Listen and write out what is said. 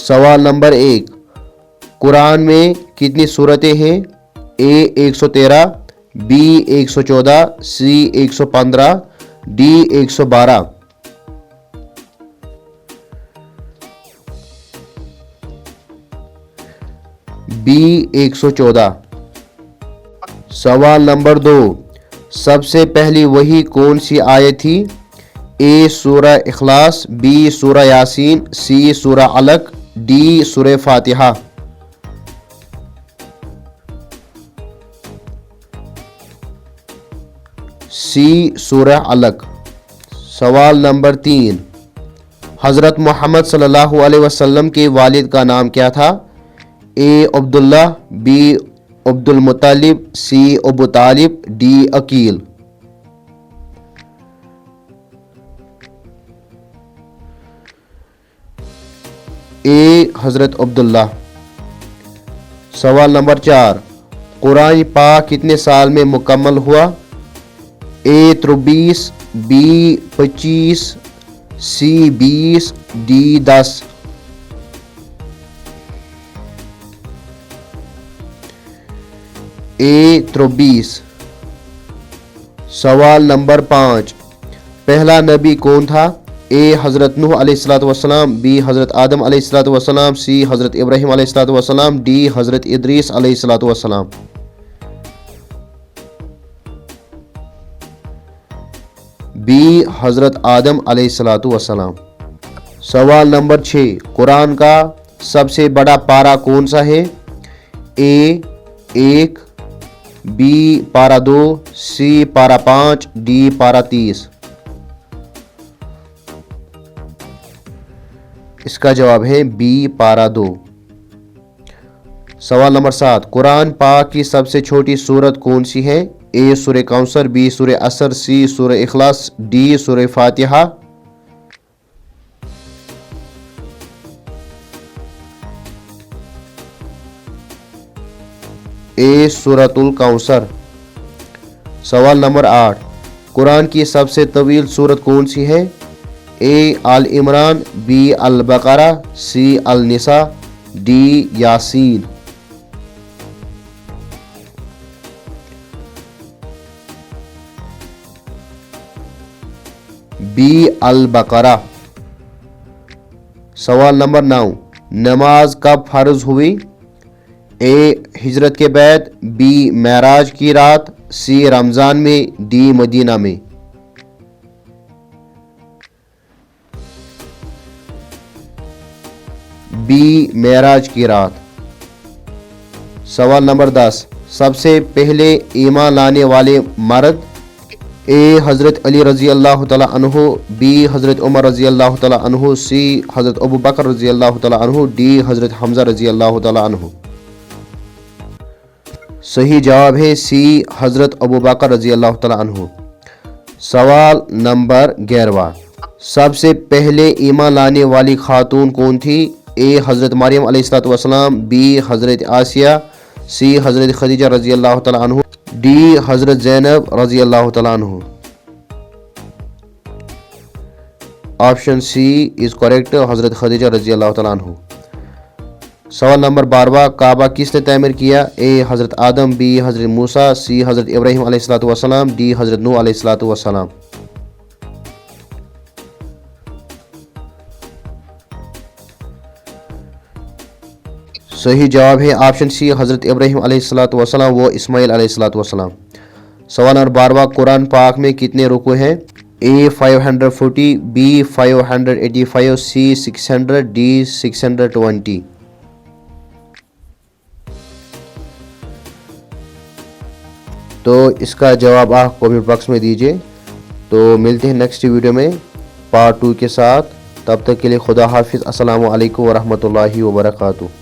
सवाल नंबर 1, कुरान में कितनी सूरतें हैं? ए 113, बी 114, सी 115, डी 112। बी 114। सवाल नंबर 2, सबसे पहली वही कौन सी आयत थी? ए सूरह इखलास, बी सूरह यासीन, सी सूरह अलक, डी सूरह फातिहा। सी सूरह अलक। सवाल नंबर 3, हज़रत मोहम्मद सल्लल्लाहु अलैहि वसल्लम के वालिद का नाम क्या था? ए अब्दुल्ला, बी अब्दुल मुत्तलिब, सी अबू तालिब, डी अकील। ए हज़रत अब्दुल्ला। सवाल नंबर 4, कुरान पाक कितने साल में मुकम्मल हुआ? ए 23, बी 25, सी 20, डी 10। ए 23। सवाल नंबर 5, पहला नबी कौन था? ए हज़रत नूह अलैहिस्सलाम, बी हज़रत आदम अलैहिस्सलाम, सी हज़रत इब्राहीम अलैहिस्सलाम, डी हज़रत इदरीस अलैहिस्सलाम। बी हज़रत आदम अलैहिस्सलाम। सवाल नंबर 6, कुरान का सबसे बड़ा पारा कौन सा है? ए 1, बी पारा 2, सी पारा 5, डी पारा 30। इसका जवाब है बी पारा 2। सवाल नंबर 7, कुरान पाक की सबसे छोटी सूरत कौन सी है? ए सूरह कौसर, बी सूरह असर, सी सूरह इखलास, डी सूरह फातिहा। ए सूरतुल कौसर। सवाल नंबर 8, कुरान की सबसे तवील सूरत कौन सी है? ए आल इमरान, बी अल बकरा, सी अल निसा, डी यासीन। बी अल बकरा। सवाल नंबर 9, नमाज कब फर्ज हुई? ए हिजरत के बाद, बी मेराज की रात, सी रमज़ान में, डी मदीना में। बी मेराज की रात। सवाल नंबर 10, सबसे पहले ईमान लाने वाले मर्द? ए हज़रत अली रज़ी अल्लाह तआला अन्हु, बी हज़रत उमर रज़ी अल्लाह तआला अन्हु, सी हज़रत अबू बकर रज़ी अल्लाह तआला अन्हु, डी हज़रत हमज़ा रज़ी अल्लाह तआला अन्हु। सही जवाब है सी हज़रत अबू बकर रज़ी अल्लाह तआला अन्हु। सवाल नंबर 11, सबसे पहले ईमान लाने वाली खातून कौन थी? ए हज़रत मरियम अलैहिस्सलाम, बी हज़रत आसिया, सी हज़रत खदीजा रज़ी अल्लाह तआला अन्हु, डी हज़रत ज़ैनब रज़ी अल्लाह तआला अन्हु। ऑप्शन सी इज करेक्ट, हज़रत खदीजा रज़ी अल्लाह तआला अन्हु। सवाल नंबर 12, काबा किसने तामीर किया? ए हज़रत आदम, बी हज़रत मूसा, सी हज़रत इब्राहीम अलैहिस्सलाम, डी हज़रत नूह अलैहिस्सलाम। सही जवाब है ऑप्शन सी, हज़रत इब्राहीम अलैहिस्सलाम व इस्माइल अलैहिस्सलाम। सवाल नंबर 12, कुरान पाक में कितने रुकू हैं? ए 540, बी 585, सी 600, डी 620। तो इसका जवाब आप कमेंट बॉक्स में दीजिए। तो मिलते हैं नेक्स्ट वीडियो में पार्ट 2 के साथ। तब तक के लिए खुदा हाफिज़। अस्सलामु अलैकुम व रहमतुल्लाहि व बरकातुहू।